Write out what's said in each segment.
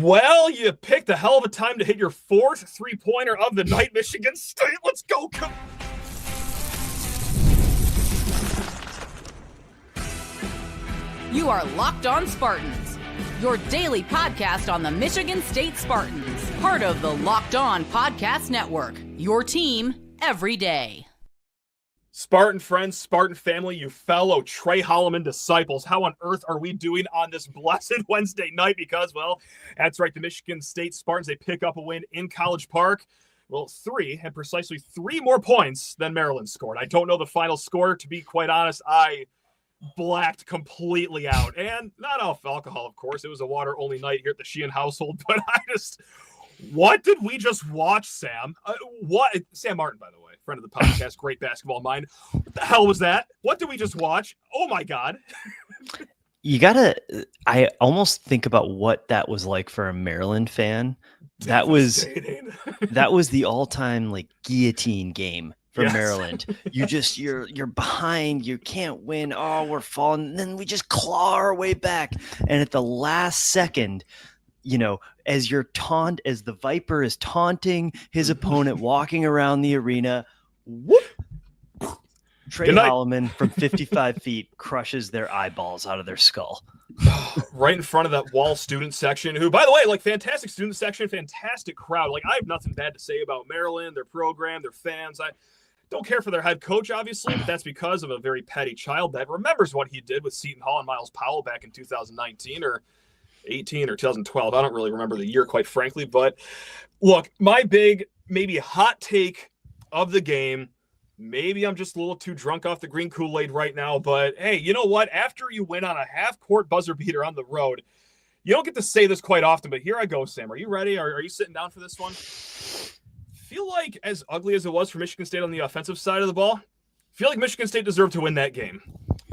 Well, you picked a hell of a time to hit your fourth three-pointer of the night, Michigan State. Let's go. You are Locked On Spartans, your daily podcast on the Michigan State Spartans, part of the Locked On Podcast Network, your team every day. Spartan friends, Spartan family, you fellow Tre Holloman disciples, how on earth are we doing on this blessed Wednesday night? Because, well, that's right, the Michigan State Spartans, they pick up a win in College Park. Well, precisely three more points than Maryland scored. I don't know the final score. To be quite honest, I blacked completely out. And not off alcohol, of course. It was a water-only night here at the Sheehan household. But what did we just watch, Sam? Sam Martin, by the way, friend of the podcast, great basketball mind. What the hell was that? What did we just watch? Oh, my God. I almost think about what that was like for a Maryland fan. That was the all-time like guillotine game for Maryland. You're behind, you can't win. Oh, we're falling. And then we just claw our way back. And at the last second, as the Viper is taunting his opponent, walking around the arena, whoop! Tre Holloman from 55 feet crushes their eyeballs out of their skull. Right in front of that wall student section, who, by the way, fantastic student section, fantastic crowd. I have nothing bad to say about Maryland, their program, their fans. I don't care for their head coach, obviously, but that's because of a very petty child that remembers what he did with Seton Hall and Miles Powell back in 2019 or 18 or 2012. I don't really remember the year, quite frankly. But look, my big, maybe hot take of the game, maybe I'm just a little too drunk off the green Kool-Aid right now, but hey, you know what? After you win on a half-court buzzer beater on the road, you don't get to say this quite often, but here I go, Sam. Are you ready? Are you sitting down for this one? Feel like, as ugly as it was for Michigan State on the offensive side of the ball, feel like Michigan State deserved to win that game.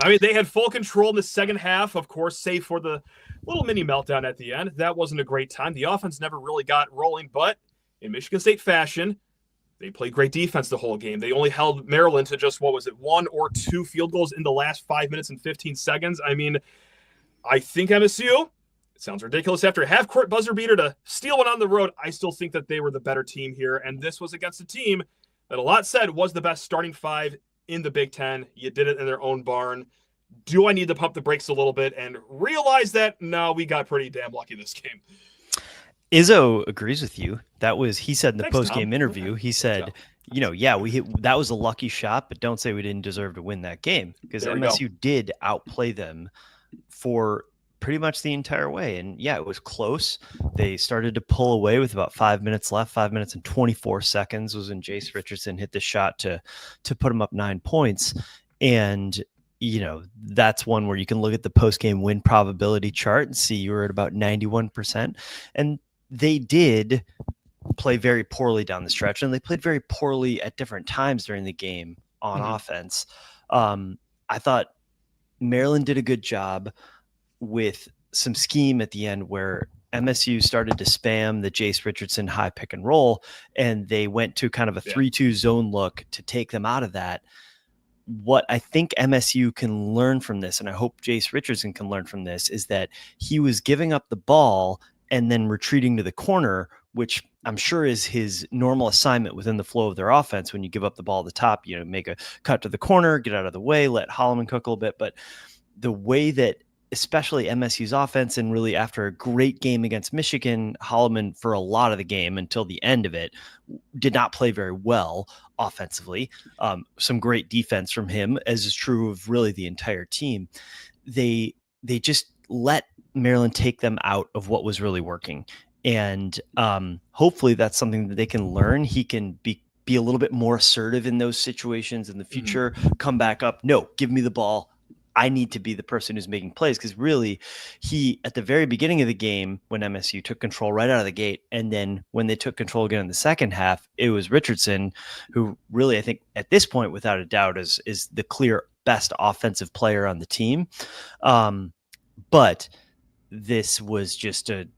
I mean, they had full control in the second half, of course, save for the little mini meltdown at the end. That wasn't a great time. The offense never really got rolling, but in Michigan State fashion, they played great defense the whole game. They only held Maryland to just, one or two field goals in the last 5 minutes and 15 seconds. I mean, I think MSU, it sounds ridiculous after a half-court buzzer beater to steal one on the road. I still think that they were the better team here, and this was against a team that a lot said was the best starting five in the Big Ten. You did it in their own barn. Do I need to pump the brakes a little bit and realize that, no, we got pretty damn lucky this game? Izzo agrees with you. He said in the post-game interview, Okay. he said, that was a lucky shot, but don't say we didn't deserve to win that game, because MSU did outplay them for pretty much the entire way. And yeah, it was close. They started to pull away with about 5 minutes left. 5 minutes and 24 seconds was when JASE Richardson hit the shot to put them up 9 points. And that's one where you can look at the post-game win probability chart and see you were at about 91%. And they did play very poorly down the stretch, and they played very poorly at different times during the game on offense. I thought Maryland did a good job with some scheme at the end where MSU started to spam the JASE Richardson high pick and roll, and they went to kind of a 3-2 zone look to take them out of that. What I think MSU can learn from this, and I hope JASE Richardson can learn from this, is that he was giving up the ball and then retreating to the corner, which I'm sure is his normal assignment within the flow of their offense. When you give up the ball at the top, make a cut to the corner, get out of the way, let Holloman cook a little bit. But the way that especially MSU's offense, and really after a great game against Michigan, Holloman for a lot of the game until the end of it did not play very well offensively. Some great defense from him, as is true of really the entire team. They just let Maryland take them out of what was really working. And hopefully that's something that they can learn. He can be a little bit more assertive in those situations in the future, come back up. No, give me the ball. I need to be the person who's making plays, because really he, at the very beginning of the game, when MSU took control right out of the gate, and then when they took control again in the second half, it was Richardson who really, I think at this point, without a doubt, is the clear best offensive player on the team. But this was just a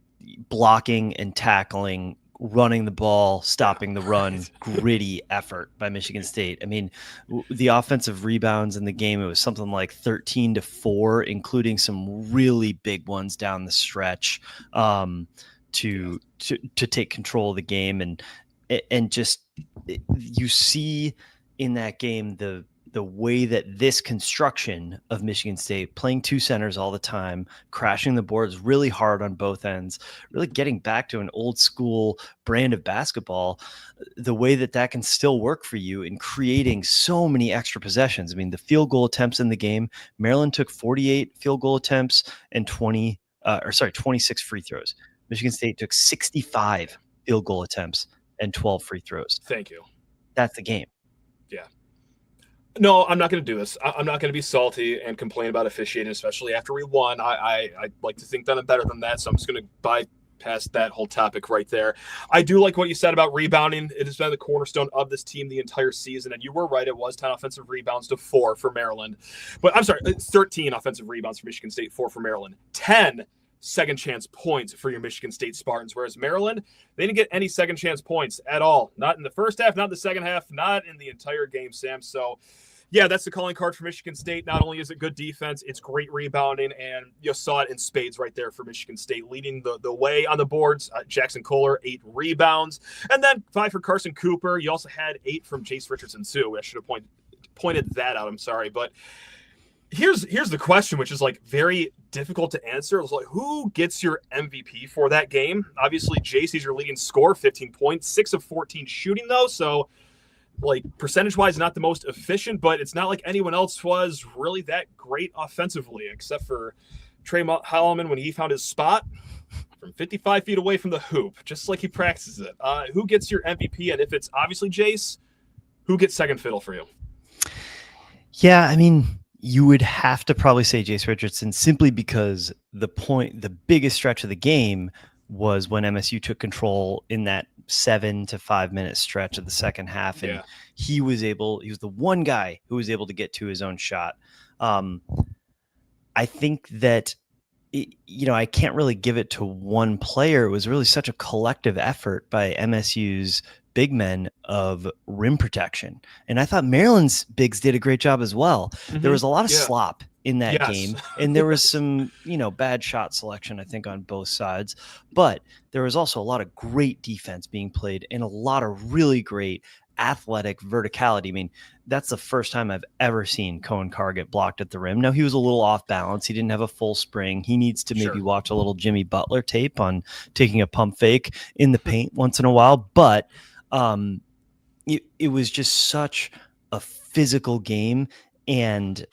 blocking and tackling, running the ball, stopping the run, gritty effort by Michigan State. I mean, the offensive rebounds in the game, it was something like 13-4, including some really big ones down the stretch. to take control of the game, and just you see in that game the way that this construction of Michigan State, playing two centers all the time, crashing the boards really hard on both ends, really getting back to an old school brand of basketball, the way that can still work for you in creating so many extra possessions. I mean, the field goal attempts in the game, Maryland took 48 field goal attempts and 26 free throws. Michigan State took 65 field goal attempts and 12 free throws. Thank you. That's the game. Yeah. No, I'm not going to do this. I'm not going to be salty and complain about officiating, especially after we won. I like to think that I'm better than that, so I'm just going to bypass that whole topic right there. I do like what you said about rebounding. It has been the cornerstone of this team the entire season, and you were right. It was 10 offensive rebounds to 4 for Maryland. But I'm sorry, 13 offensive rebounds for Michigan State, 4 for Maryland. 10 second chance points for your Michigan State Spartans, whereas Maryland, they didn't get any second chance points at all. Not in the first half, not in the second half, not in the entire game, Sam. So, yeah, that's the calling card for Michigan State. Not only is it good defense, it's great rebounding, and you saw it in spades right there for Michigan State, leading the way on the boards. Jackson Kohler, 8 rebounds, and then 5 for Carson Cooper. You also had 8 from JASE Richardson, too. I should have pointed that out. I'm sorry, but here's the question, which is like very difficult to answer. It's like, who gets your MVP for that game? Obviously, JC's your leading scorer, 15 points, 6 of 14 shooting though. So like percentage-wise, not the most efficient, but it's not like anyone else was really that great offensively, except for Tre Holloman when he found his spot from 55 feet away from the hoop, just like he practices it. Who gets your MVP? And if it's obviously Jace, who gets second fiddle for you? Yeah, I mean, you would have to probably say JASE Richardson, simply because the biggest stretch of the game was when MSU took control in that 7 to 5 minute stretch of the second half. And he was the one guy who was able to get to his own shot. I think that, I can't really give it to one player. It was really such a collective effort by MSU's big men of rim protection. And I thought Maryland's bigs did a great job as well. Mm-hmm. There was a lot of slop in that game. And there was some, bad shot selection, I think, on both sides. But there was also a lot of great defense being played and a lot of really great athletic verticality. I mean, that's the first time I've ever seen Cohen Carr get blocked at the rim. Now, he was a little off balance. He didn't have a full spring. He needs to maybe watch a little Jimmy Butler tape on taking a pump fake in the paint once in a while. But it was just such a physical game. And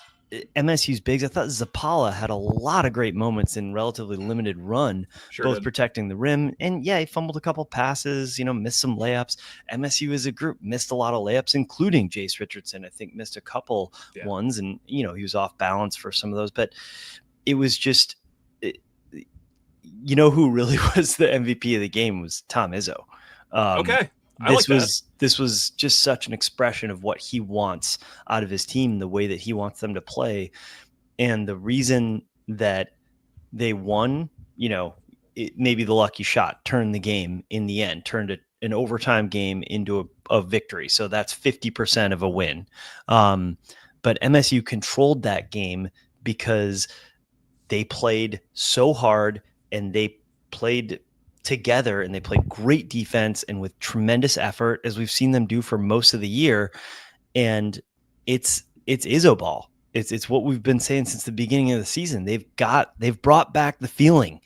MSU's bigs, I thought Zapala had a lot of great moments in relatively limited run, both protecting the rim. And he fumbled a couple passes, missed some layups. MSU as a group missed a lot of layups, including JASE Richardson. I think missed a couple ones, and he was off balance for some of those. But it was just, who really was the MVP of the game was Tom Izzo. Okay. This was just such an expression of what he wants out of his team, the way that he wants them to play. And the reason that they won, maybe the lucky shot turned the game in the end, turned an overtime game into a victory. So that's 50% of a win. But MSU controlled that game because they played so hard and they played together, and they played great defense and with tremendous effort, as we've seen them do for most of the year. And it's Izzo ball. It's what we've been saying since the beginning of the season. They've brought back the feeling.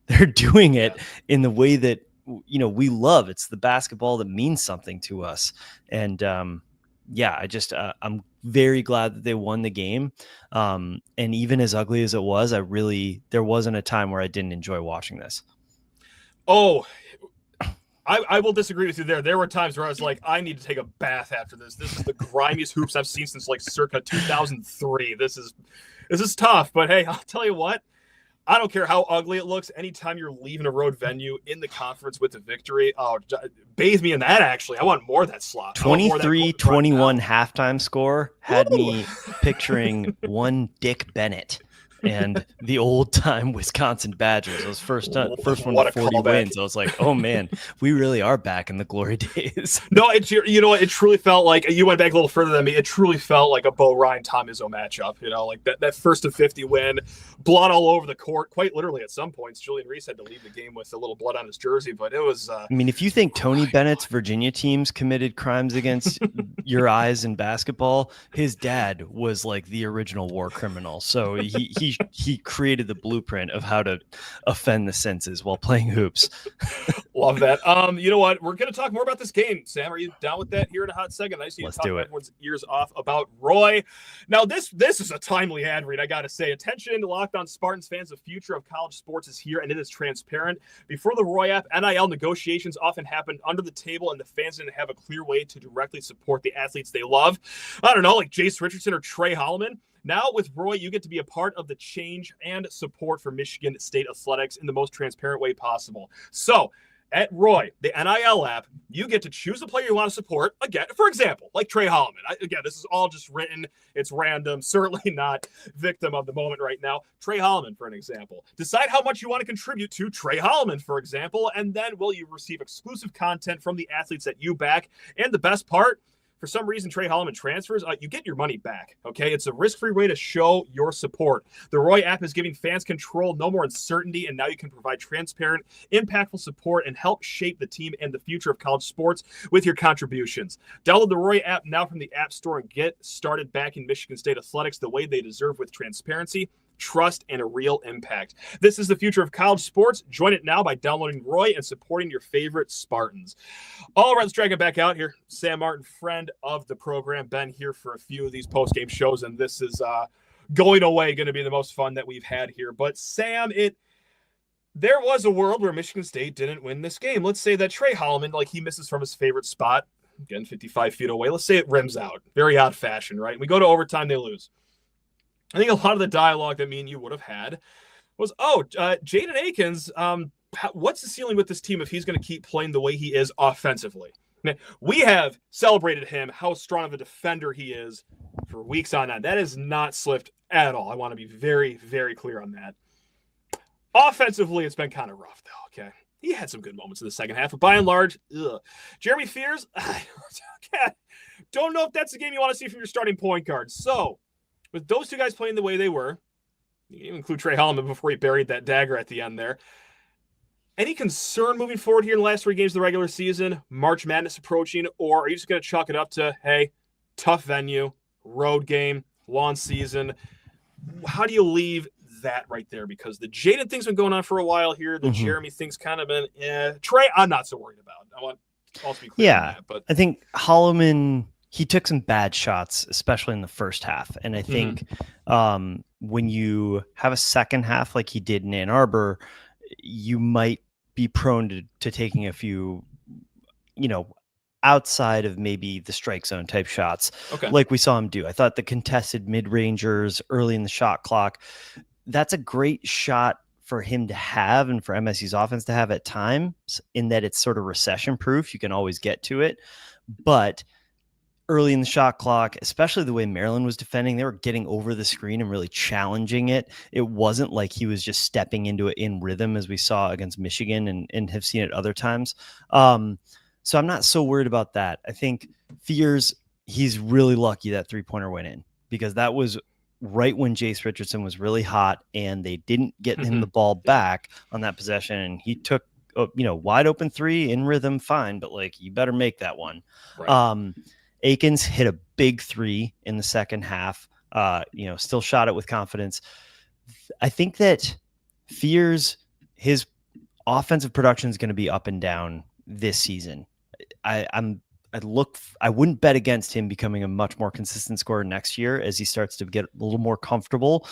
They're doing it in the way that we love. It's the basketball that means something to us. And I'm very glad that they won the game. And even as ugly as it was, there wasn't a time where I didn't enjoy watching this. Oh, I will disagree with you there. There were times where I was like, I need to take a bath after this. This is the grimiest hoops I've seen since like circa 2003. This is tough, but hey, I'll tell you what. I don't care how ugly it looks. Anytime you're leaving a road venue in the conference with a victory, bathe me in that, actually. I want more of that slot. 23-21 halftime score had me picturing one Dick Bennett and the old time Wisconsin Badgers. Those first one What to a 40 callback. wins. I was like, oh man, we really are back in the glory days. No, you know what? It truly felt like, you went back a little further than me. It truly felt like a Bo Ryan Tom Izzo matchup. You know, like that first to 50 win, blood all over the court. Quite literally, at some points, Julian Reese had to leave the game with a little blood on his jersey. But it was. I mean, if you think Tony Bennett's Virginia teams committed crimes against your eyes in basketball, his dad was like the original war criminal. So he created the blueprint of how to offend the senses while playing hoops. Love that. You know what? We're going to talk more about this game. Sam, are you down with that here in a hot second? I see you talking everyone's ears off about Roy. Now, this is a timely ad read, I got to say. Attention, Locked On Spartans fans, the future of college sports is here, and it is transparent. Before the Roy app, NIL negotiations often happened under the table, and the fans didn't have a clear way to directly support the athletes they love. I don't know, like JASE Richardson or Tre Holloman. Now with Roy, you get to be a part of the change and support for Michigan State athletics in the most transparent way possible. So at Roy, the NIL app, you get to choose the player you want to support. Again, for example, like Tre Holloman. Again, this is all just written. It's random. Certainly not victim of the moment right now. Tre Holloman, for an example. Decide how much you want to contribute to Tre Holloman, for example, and then will you receive exclusive content from the athletes that you back. And the best part, for some reason, Tre Holloman transfers, you get your money back, okay? It's a risk-free way to show your support. The Roy app is giving fans control, no more uncertainty, and now you can provide transparent, impactful support and help shape the team and the future of college sports with your contributions. Download the Roy app now from the App Store and get started backing Michigan State athletics the way they deserve with transparency, trust, and a real impact. This is the future of college sports. Join it now by downloading Roy and supporting your favorite Spartans. All right, let's drag it back out here. Sam Martin, friend of the program, been here for a few of these post-game shows, and this is going to be the most fun that we've had here. But Sam, there was a world where Michigan State didn't win this game. Let's say that Tre Holloman, like he misses from his favorite spot, again, 55 feet away. Let's say it rims out. Very odd fashion, right? We go to overtime, they lose. I think a lot of the dialogue that me and you would have had was, Jaden Akins, what's the ceiling with this team if he's going to keep playing the way he is offensively? We have celebrated him, how strong of a defender he is for weeks on end. That has not slipped at all. I want to be very, very clear on that. Offensively, it's been kind of rough, though, okay? He had some good moments in the second half, but by and large, Jeremy Fears, don't know if that's the game you want to see from your starting point guard. So, with those two guys playing the way they were, you can include Tre Holloman before he buried that dagger at the end there. Any concern moving forward here in the last 3 games of the regular season, March Madness approaching, or are you just going to chalk it up to, hey, tough venue, road game, long season? How do you leave that right there? Because the Jaden thing's been going on for a while here. The Jeremy thing's kind of been, Tre, I'm not so worried about. I want to also be clear on that. But I think Holloman, he took some bad shots, especially in the first half. And I think when you have a second half like he did in Ann Arbor, you might be prone to taking a few, outside of maybe the strike zone type shots, like we saw him do. I thought the contested mid-rangers early in the shot clock, that's a great shot for him to have and for MSU's offense to have at times, in that it's sort of recession proof. You can always get to it. But early in the shot clock, especially the way Maryland was defending, they were getting over the screen and really challenging it. It wasn't like he was just stepping into it in rhythm as we saw against Michigan and have seen it other times. So I'm not so worried about that. I think Fears, he's really lucky that 3-pointer went in, because that was right when JASE Richardson was really hot and they didn't get him the ball back on that possession. And he took, wide open 3 in rhythm, fine, but like, you better make that one. Right. Akins hit a big 3 in the second half, still shot it with confidence. I think that Fears, his offensive production is going to be up and down this season. I wouldn't bet against him becoming a much more consistent scorer next year as he starts to get a little more comfortable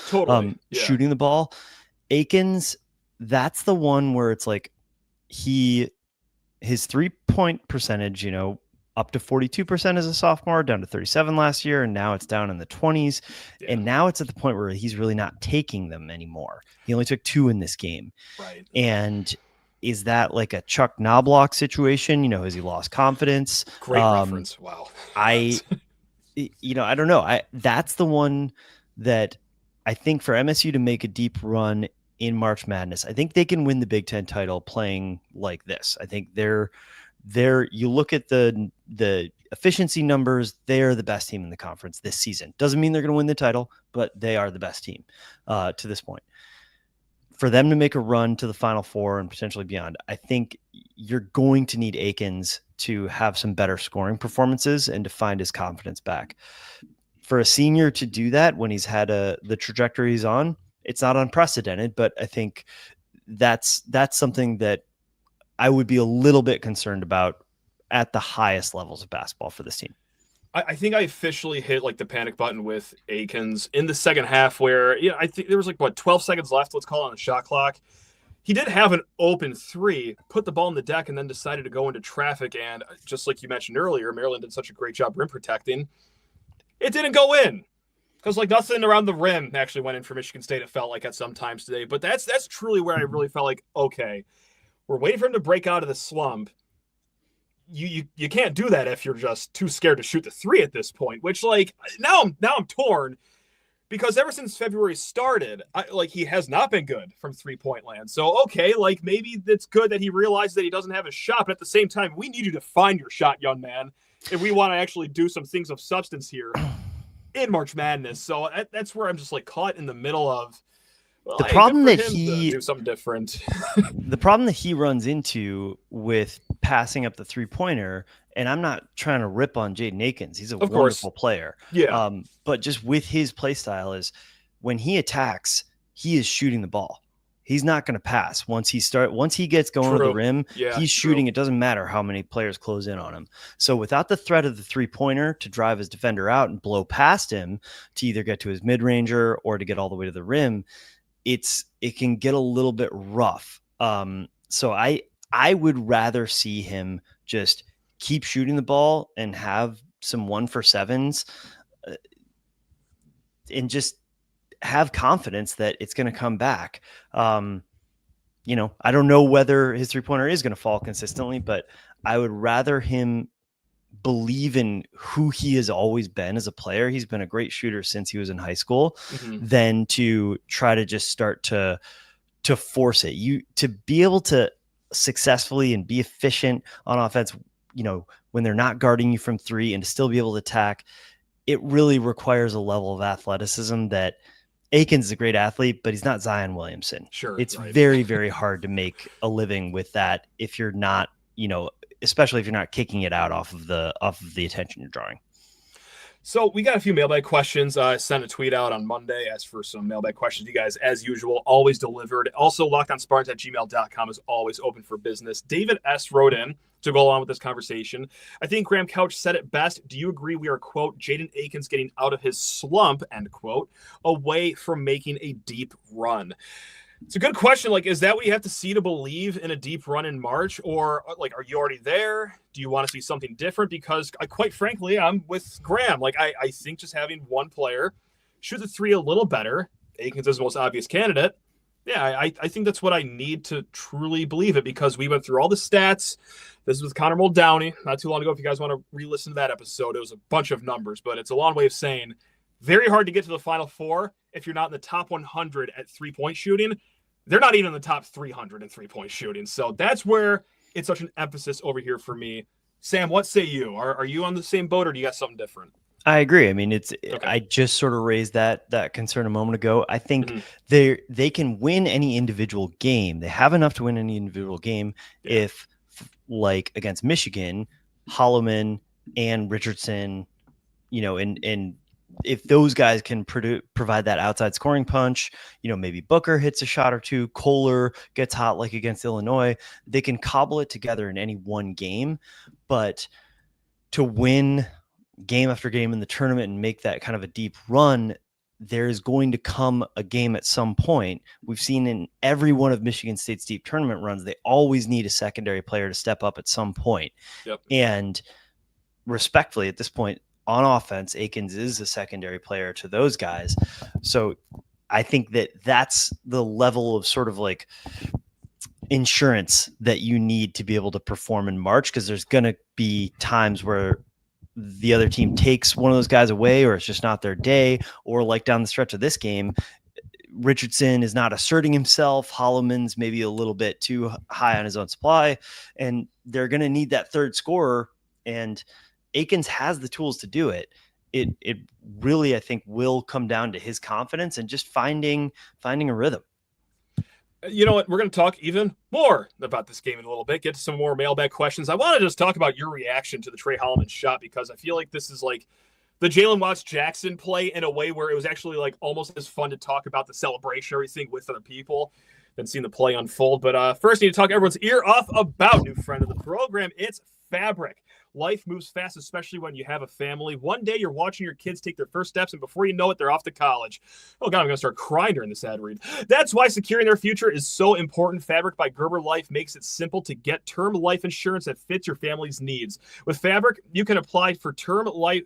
shooting the ball. Akins, that's the one where it's like his 3-point percentage, up to 42% as a sophomore, down to 37 last year, and now it's down in the 20s. Yeah. And now it's at the point where he's really not taking them anymore. He only took 2 in this game. Right. And is that like a Chuck Knobloch situation? Has he lost confidence? Great reference. Wow. I don't know. That's the one that I think for MSU to make a deep run in March Madness, I think they can win the Big Ten title playing like this. I think you look at the efficiency numbers, they're the best team in the conference this season. Doesn't mean they're going to win the title, but they are the best team to this point. For them to make a run to the Final Four and potentially beyond, I think you're going to need Akins to have some better scoring performances and to find his confidence back. For a senior to do that when he's had the trajectory he's on, it's not unprecedented, but I think that's something that I would be a little bit concerned about at the highest levels of basketball for this team. I think I officially hit like the panic button with Akins in the second half where, I think there was 12 seconds left, let's call it, on the shot clock. He did have an open three, put the ball in the deck, and then decided to go into traffic. And just like you mentioned earlier, Maryland did such a great job rim protecting. It didn't go in because nothing around the rim actually went in for Michigan State. It felt like at some times today, but that's truly where I really felt like, okay, we're waiting for him to break out of the slump. You can't do that if you're just too scared to shoot the three at this point, which now I'm torn because ever since February started, he has not been good from 3-point land. So, okay, maybe it's good that he realized that he doesn't have a shot, but at the same time, we need you to find your shot, young man, if we want to actually do some things of substance here in March Madness. So that's where I'm just caught in the middle of, the problem that he do something different. The problem that he runs into with passing up the 3-pointer, and I'm not trying to rip on Jaden Akins. He's a wonderful player. Yeah. But just with his play style is when he attacks, he is shooting the ball. He's not going to pass. Once he gets going to the rim, he's shooting. It doesn't matter how many players close in on him. So without the threat of the 3-pointer to drive his defender out and blow past him to either get to his mid-ranger or to get all the way to the rim, it can get a little bit rough. So I would rather see him just keep shooting the ball and have some 1-for-7s and just have confidence that it's going to come back. I don't know whether his 3-pointer is going to fall consistently, but I would rather him believe in who he has always been as a player. He's been a great shooter since he was in high school, than to try to just start to force it. To be able to successfully and be efficient on offense, when they're not guarding you from 3 and to still be able to attack, it really requires a level of athleticism that Akins is a great athlete, but he's not Zion Williamson. Sure. It's very, very hard to make a living with that if you're not, especially if you're not kicking it out off of the attention you're drawing. So we got a few mailbag questions. I sent a tweet out on Monday, asked for some mailbag questions. You guys, as usual, always delivered. Also, lockedonspartans@gmail.com is always open for business. David S. wrote in to go along with this conversation. I think Graham Couch said it best. Do you agree we are, quote, Jaden Akins getting out of his slump, end quote, away from making a deep run? It's a good question. Is that what you have to see to believe in a deep run in March? Or, are you already there? Do you want to see something different? Because, quite frankly, I'm with Graham. I think just having one player shoot the 3 a little better, Akins is the most obvious candidate. Yeah, I think that's what I need to truly believe it, because we went through all the stats. This was Connor Muldowney not too long ago. If you guys want to re-listen to that episode, it was a bunch of numbers, but it's a long way of saying very hard to get to the Final Four if you're not in the top 100 at 3-point shooting. They're not even in the top 300 in 3-point shooting. So that's where it's such an emphasis over here for me. Sam, what say you? Are you on the same boat, or do you got something different? I agree. I mean, okay. I just sort of raised that concern a moment ago. I think they can win any individual game. They have enough to win any individual game if, against Michigan, Holloman and Richardson, and if those guys can provide that outside scoring punch, maybe Booker hits a shot or two, Kohler gets hot like against Illinois, they can cobble it together in any one game. But to win game after game in the tournament and make that kind of a deep run, there's going to come a game at some point. We've seen in every one of Michigan State's deep tournament runs, they always need a secondary player to step up at some point. Yep. And respectfully, at this point, on offense, Akins is a secondary player to those guys. So I think that's the level of sort of insurance that you need to be able to perform in March, because there's going to be times where the other team takes one of those guys away, or it's just not their day, or down the stretch of this game, Richardson is not asserting himself. Holloman's maybe a little bit too high on his own supply, and they're going to need that third scorer. And Akins has the tools to do it. It really, I think, will come down to his confidence and just finding a rhythm. You know what? We're going to talk even more about this game in a little bit, get to some more mailbag questions. I want to just talk about your reaction to the Tre Holloman shot, because I feel like this is like the Jalen Watts-Jackson play in a way where it was actually like almost as fun to talk about the celebration, everything with other people than seeing the play unfold. But first, I need to talk everyone's ear off about new friend of the program. It's Fabric. Life moves fast, especially when you have a family. One day you're watching your kids take their first steps, and before you know it, they're off to college. Oh God, I'm going to start crying during this ad read. That's why securing their future is so important. Fabric by Gerber Life makes it simple to get term life insurance that fits your family's needs. With Fabric, you can apply for term life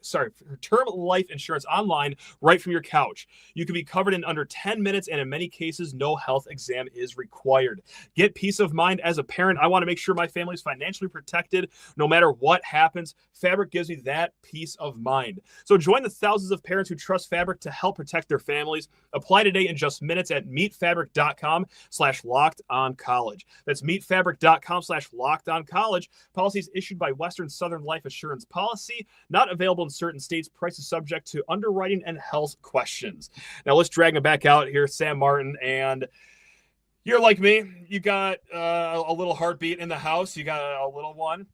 insurance online right from your couch. You can be covered in under 10 minutes, and in many cases, no health exam is required. Get peace of mind as a parent. I want to make sure my family is financially protected no matter what happens. Fabric gives me that peace of mind. So join the thousands of parents who trust Fabric to help protect their families. Apply today in just minutes at meetfabric.com/lockedoncollege. That's meetfabric.com/lockedoncollege. Policies issued by Western Southern Life Assurance Policy, not available in certain states. Prices subject to underwriting and health questions. Now let's drag them back out here, Sam Martin, and you're like me. You got a little heartbeat in the house. You got a little one.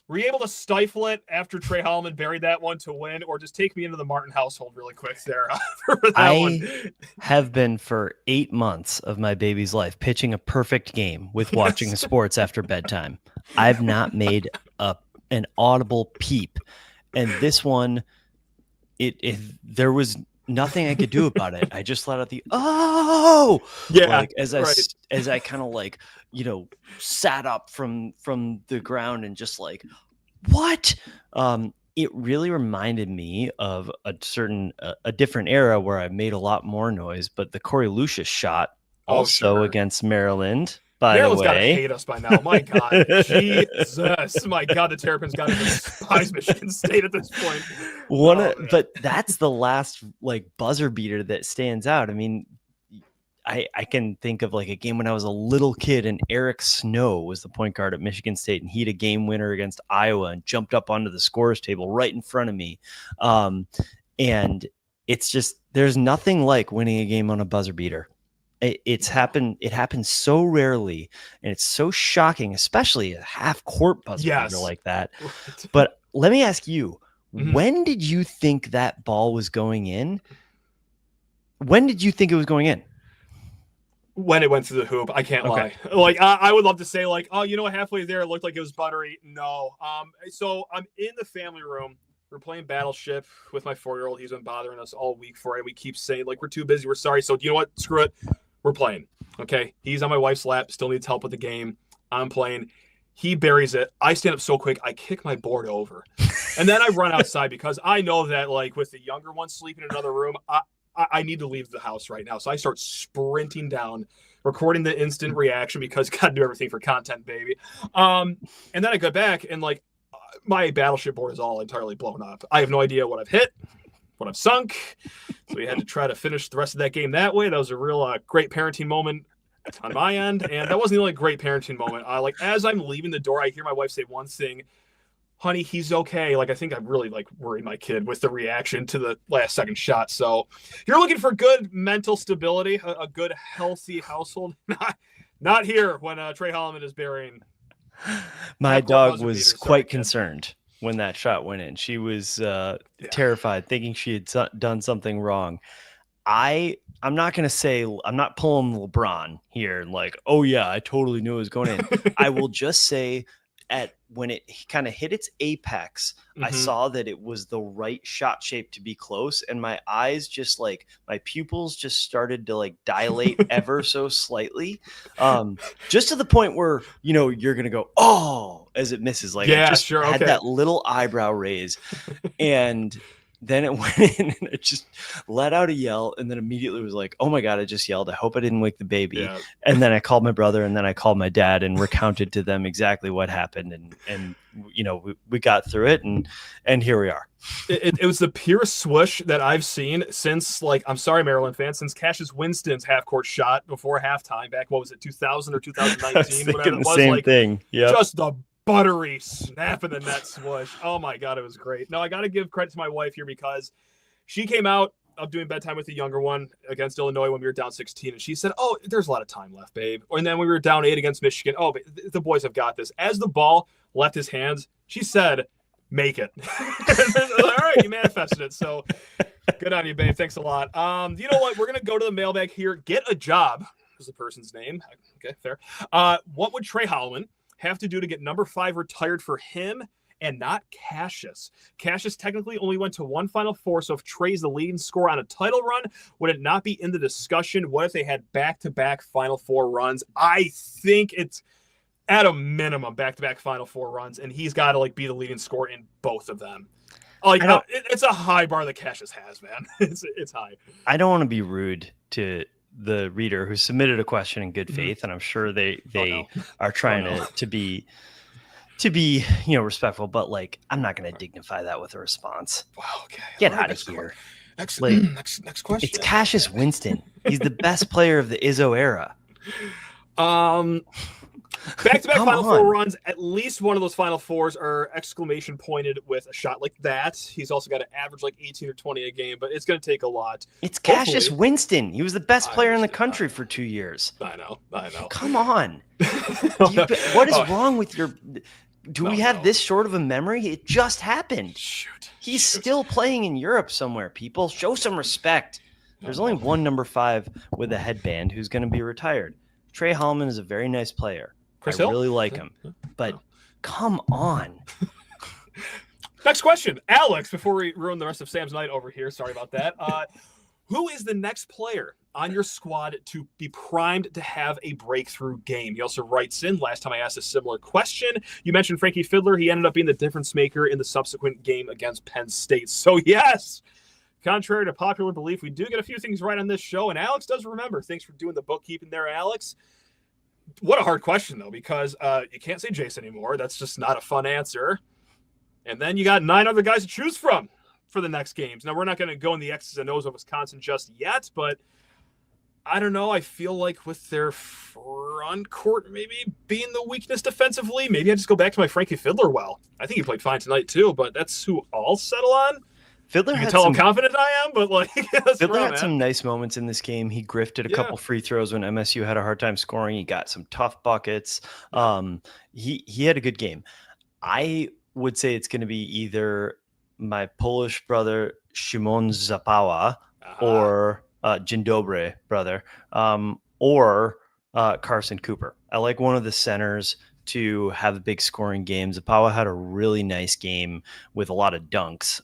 Were you able to stifle it after Tre Holloman buried that one to win, or just take me into the Martin household really quick there for that one? Have been for 8 months of my baby's life pitching a perfect game with watching sports after bedtime. I've not made an audible peep, and this one, there was nothing I could do about it. I just let out the as I kind of like, sat up from the ground and just like, what? It really reminded me of a different era where I made a lot more noise, but the Corey Lucius shot against Maryland. Maryland's got to hate us by now. My God. Jesus. My God, the Terrapins got to despise Michigan State at this point. But that's the last buzzer beater that stands out. I mean, I can think of a game when I was a little kid and Eric Snow was the point guard at Michigan State, and he had a game winner against Iowa and jumped up onto the scorer's table right in front of me. And it's just, there's nothing like winning a game on a buzzer beater. It happens so rarely, and it's so shocking, especially a half court buzzer beater like that. But let me ask you, when did you think that ball was going in? When did you think it was going in? When it went through the hoop. I can't lie. I would love to say halfway there it looked like it was buttery. No. So I'm in the family room. We're playing Battleship with my 4-year-old. He's been bothering us all week for it. We keep saying we're too busy. We're sorry. So do you know what? Screw it. We're playing. Okay. He's on my wife's lap. Still needs help with the game. I'm playing. He buries it. I stand up so quick. I kick my board over. And then I run outside because I know that with the younger one sleeping in another room, I need to leave the house right now. So I start sprinting down, recording the instant reaction because gotta do everything for content, baby. And then I go back and my Battleship board is all entirely blown up. I have no idea what I've hit, what I've sunk. So we had to try to finish the rest of that game that way. That was a real great parenting moment on my end. And that wasn't the only great parenting moment. As I'm leaving the door, I hear my wife say one thing: honey, he's okay. I think I really worried my kid with the reaction to the last second shot. So you're looking for good mental stability, a good healthy household. Not here when Tre Holloman is burying. My dog was quite concerned when that shot went in. She was terrified, thinking she had done something wrong. I'm not going to say, I'm not pulling LeBron here and oh yeah, I totally knew it was going in. I will just say when it kind of hit its apex, I saw that it was the right shot shape to be close. And my eyes just my pupils just started to dilate ever so slightly. Just to the point where, you're going to go, oh, as it misses. Had that little eyebrow raise. And Then it went in and it just let out a yell, and then immediately was like, oh my God, I just yelled. I hope I didn't wake the baby. Yeah. And then I called my brother, and then I called my dad and recounted to them exactly what happened. And we got through it, and here we are. It was the purest swoosh that I've seen since, like, I'm sorry, Maryland fans, since Cassius Winston's half-court shot before halftime back, what was it, 2000 or 2019? Whatever it was. Same thing. Yeah. Just the buttery snap in the net swoosh. Oh my God, it was great. No, I got to give credit to my wife here because she came out of doing bedtime with the younger one against Illinois when we were down 16, and she said, "Oh, there's a lot of time left, babe." And then we were down 8 against Michigan. Oh, but the boys have got this. As the ball left his hands, she said, "Make it." All right, you manifested it. So good on you, babe. Thanks a lot. You know what? We're gonna go to the mailbag here. Get a job is the person's name. Okay, fair. What would Tre Holloman have to do to get number 5 retired for him and not Cassius? Cassius technically only went to one Final Four, so if Tre's the leading scorer on a title run, would it not be in the discussion? What if they had back-to-back Final Four runs? I think it's at a minimum back-to-back Final Four runs, and he's got to be the leading scorer in both of them. It's a high bar that Cassius has, man. It's high. I don't want to be rude to the reader who submitted a question in good faith, and I'm sure they are trying to be respectful, but I'm not going to dignify that with a response. Wow, okay. Get out of here. Next question. It's Cassius Winston. He's the best player of the Izzo era. Back-to-back Final Four runs, at least one of those Final Fours are exclamation pointed with a shot like that. He's also got to average 18 or 20 a game, but it's going to take a lot. It's Cassius Winston. He was the best player in the country for 2 years. I know. Come on. What is wrong with your... Do we have this short of a memory? It just happened. Shoot. He's still playing in Europe somewhere, people. Show some respect. There's only one number 5 with a headband who's going to be retired. Tre Holloman is a very nice player. I really like him. But come on. Next question. Alex, before we ruin the rest of Sam's night over here, sorry about that. Who is the next player on your squad to be primed to have a breakthrough game? He also writes in, last time I asked a similar question, you mentioned Frankie Fiddler. He ended up being the difference maker in the subsequent game against Penn State. So yes, contrary to popular belief, we do get a few things right on this show, and Alex does remember. Thanks for doing the bookkeeping there, Alex. What a hard question, though, because you can't say JASE anymore. That's just not a fun answer. And then you got 9 other guys to choose from for the next games. Now, we're not going to go in the X's and O's of Wisconsin just yet, but I don't know. I feel like with their front court maybe being the weakness defensively, maybe I just go back to my Frankie Fiddler well. I think he played fine tonight, too, but that's who I'll settle on. Fiddler you can tell how confident I am, but Fiddler had some nice moments in this game. He grifted a couple free throws when MSU had a hard time scoring. He got some tough buckets. He had a good game. I would say it's going to be either my Polish brother Szymon Zapała or Dzień dobry brother or Carson Cooper. I like one of the centers to have the big scoring games. Zapała had a really nice game with a lot of dunks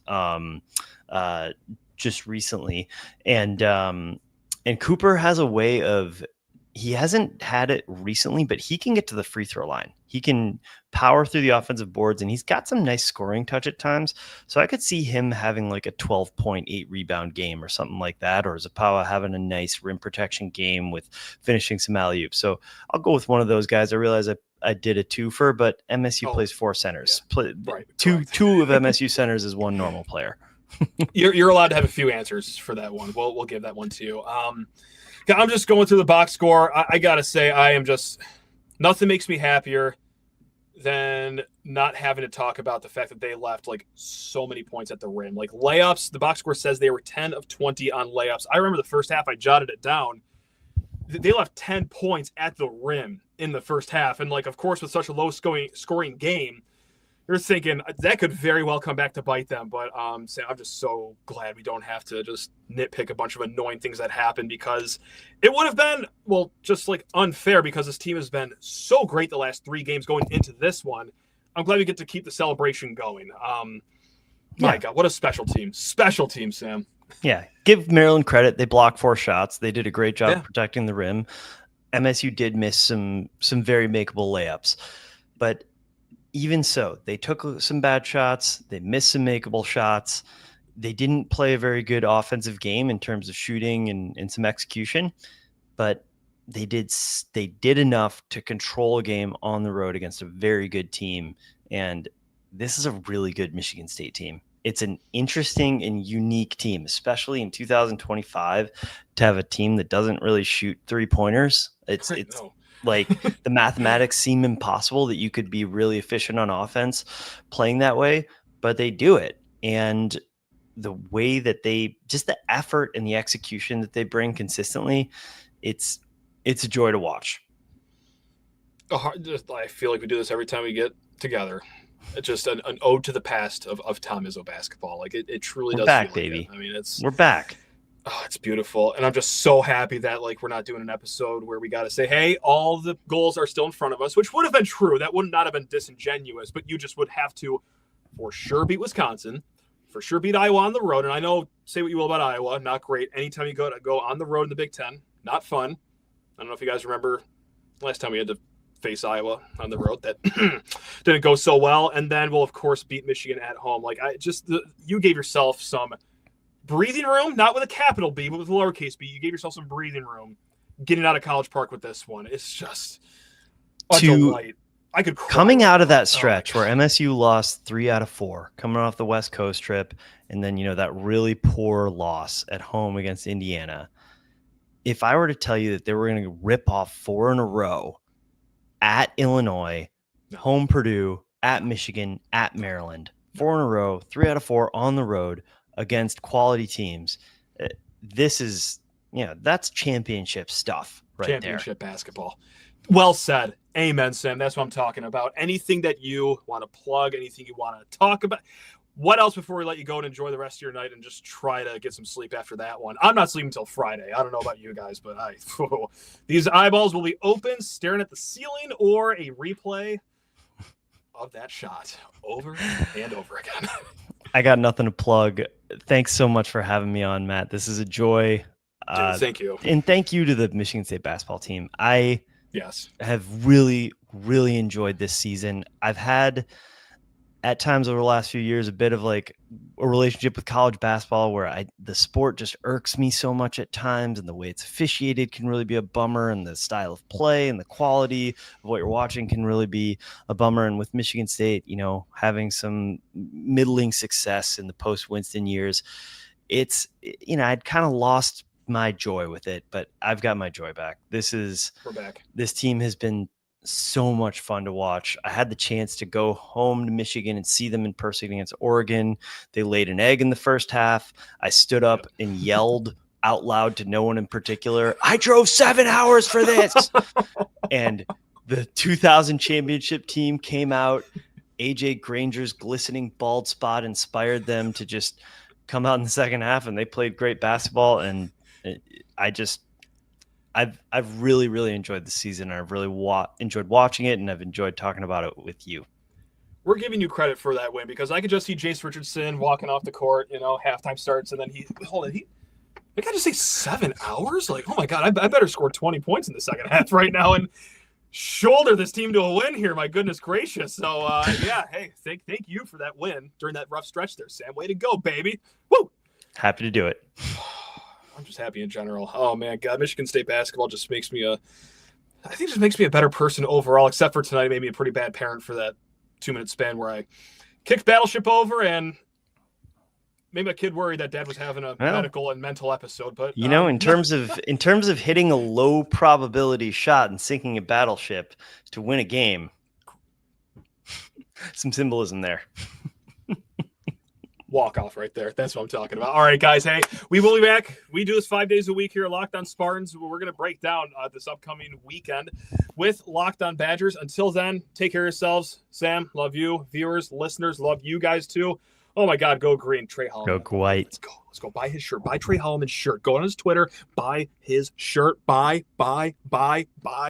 just recently. And Cooper has a way of, he hasn't had it recently, but he can get to the free throw line. He can power through the offensive boards, and he's got some nice scoring touch at times. So I could see him having a 12.8 rebound game or something like that, or Zapała having a nice rim protection game with finishing some alley-oops. So I'll go with one of those guys. I realize I did a twofer, but MSU plays 4 centers. Two of MSU centers is one normal player. You're allowed to have a few answers for that one. We'll give that one to you. I'm just going through the box score. I gotta say, nothing makes me happier than not having to talk about the fact that they left so many points at the rim. Layups, the box score says they were 10 of 20 on layups. I remember the first half, I jotted it down. They left 10 points at the rim in the first half. And of course, with such a low scoring game, you're thinking that could very well come back to bite them. But Sam, I'm just so glad we don't have to just nitpick a bunch of annoying things that happened, because it would have been, just unfair, because this team has been so great the last 3 games going into this one. I'm glad we get to keep the celebration going. My God, what a special team. Special team, Sam. Yeah, give Maryland credit. They blocked 4 shots. They did a great job protecting the rim. MSU did miss some very makeable layups. But even so, they took some bad shots. They missed some makeable shots. they didn't play a very good offensive game in terms of shooting and some execution, but they did enough to control a game on the road against a very good team. And this is a really good Michigan State team. It's an interesting and unique team, especially in 2025, to have a team that doesn't really shoot 3-pointers. It's like the mathematics seem impossible that you could be really efficient on offense playing that way, but they do it. And the way that just the effort and the execution that they bring consistently, it's a joy to watch. I feel like we do this every time we get together. It's just an ode to the past of Tom Izzo basketball. Like it truly does. Back, feel baby. Like it. I mean, we're back. Oh, it's beautiful. And I'm just so happy that like we're not doing an episode where we got to say, hey, all the goals are still in front of us, which would have been true. That would not have been disingenuous, but you just would have to for sure beat Wisconsin, for sure beat Iowa on the road. And I know, say what you will about Iowa, not great. Anytime you go on the road in the Big Ten, not fun. I don't know if you guys remember last time we had to face Iowa on the road. That didn't go so well. And then we'll, of course, beat Michigan at home. Like, you gave yourself some breathing room, not with a capital B, but with a lowercase b. You gave yourself some breathing room getting out of College Park with this one. It's just a delight. I could cry. Coming out of that stretch where MSU lost 3 out of 4, coming off the West Coast trip, and then, that really poor loss at home against Indiana. If I were to tell you that they were going to rip off 4 in a row at Illinois, home Purdue, at Michigan, at Maryland, 4 in a row, 3 out of 4 on the road against quality teams, this is, that's championship stuff right there. Championship basketball. Well said. Amen, Sam. That's what I'm talking about. Anything that you want to plug, anything you want to talk about. What else before we let you go and enjoy the rest of your night and just try to get some sleep after that one? I'm not sleeping until Friday. I don't know about you guys, but these eyeballs will be open, staring at the ceiling, or a replay of that shot over and over again. I got nothing to plug. Thanks so much for having me on, Matt. This is a joy. Dude, thank you. And thank you to the Michigan State basketball team. I have really, really enjoyed this season. I've had, at times over the last few years, a bit of like a relationship with college basketball where the sport just irks me so much at times, and the way it's officiated can really be a bummer, and the style of play and the quality of what you're watching can really be a bummer. And with Michigan State, having some middling success in the post-Winston years, it's, I'd kind of lost my joy with it, but I've got my joy back. We're back. This team has been so much fun to watch. I had the chance to go home to Michigan and see them in person against Oregon. They laid an egg in the first half. I stood up and yelled out loud to no one in particular, I drove 7 hours for this. And the 2000 championship team came out. AJ Granger's glistening bald spot inspired them to just come out in the second half, and they played great basketball. And I've really, really enjoyed the season. I've really enjoyed watching it, and I've enjoyed talking about it with you. We're giving you credit for that win, because I could just see JASE Richardson walking off the court, halftime starts, and then I got to say 7 hours? Like, oh my God, I better score 20 points in the second half right now and shoulder this team to a win here. My goodness gracious. So, hey, thank you for that win during that rough stretch there, Sam. Way to go, baby. Woo! Happy to do it. I'm just happy in general. Oh man, God, Michigan State basketball just makes me a better person overall, except for tonight. It made me a pretty bad parent for that 2-minute span where I kicked Battleship over and made my kid worried that Dad was having a medical and mental episode. But in terms of hitting a low probability shot and sinking a battleship to win a game, some symbolism there. Walk off right there. That's what I'm talking about. All right, guys. Hey, we will be back. We do this 5 days a week here at Locked On Spartans. We're going to break down this upcoming weekend with Locked On Badgers. Until then, take care of yourselves. Sam, love you. Viewers, listeners, love you guys too. Oh my God, go green. Tre Holloman. Go white. Let's go buy his shirt. Buy Tre Holloman's shirt. Go on his Twitter. Buy his shirt. Buy.